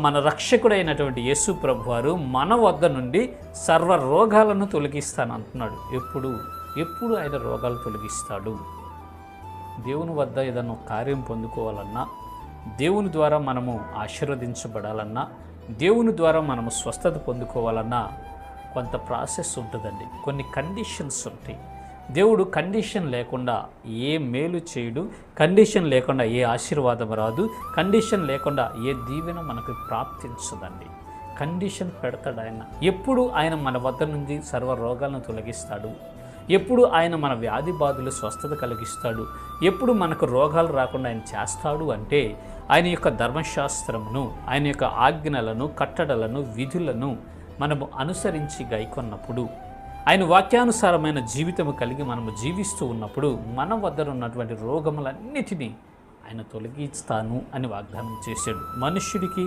మన రక్షకుడైనటువంటి యేసు ప్రభువారు మన వద్ద నుండి సర్వ రోగాలను తొలగిస్తానంటున్నాడు. ఎప్పుడు ఆయన రోగాలు తొలగిస్తాడు? దేవుని వద్ద ఏదైనా కార్యం పొందుకోవాలన్నా, దేవుని ద్వారా మనము ఆశీర్వదించబడాలన్నా, దేవుని ద్వారా మనము స్వస్థత పొందుకోవాలన్నా కొంత ప్రాసెస్ ఉంటుందండి. కొన్ని కండిషన్స్ ఉంటాయి. దేవుడు కండిషన్ లేకుండా ఏ మేలు చేయడు, కండిషన్ లేకుండా ఏ ఆశీర్వాదం రాదు, కండిషన్ లేకుండా ఏ దీవెన మనకు ప్రాప్తించదండి. కండిషన్ పెడతాడు ఆయన. ఎప్పుడు ఆయన మన వద్ద నుంచి సర్వ రోగాలను తొలగిస్తాడు, ఎప్పుడు ఆయన మన వ్యాధి బాధలు స్వస్థత కలిగిస్తాడు, ఎప్పుడు మనకు రోగాలు రాకుండా ఆయన చేస్తాడు అంటే ఆయన యొక్క ధర్మశాస్త్రమును, ఆయన యొక్క ఆజ్ఞలను, కట్టడలను, విధులను మనము అనుసరించి గైకొన్నప్పుడు, ఆయన వాక్యానుసారమైన జీవితము కలిగి మనము జీవిస్తూ ఉన్నప్పుడు మన వద్ద ఉన్నటువంటి రోగములన్నిటినీ ఆయన తొలగిస్తాను అని వాగ్దానం చేశాడు. మనుష్యుడికి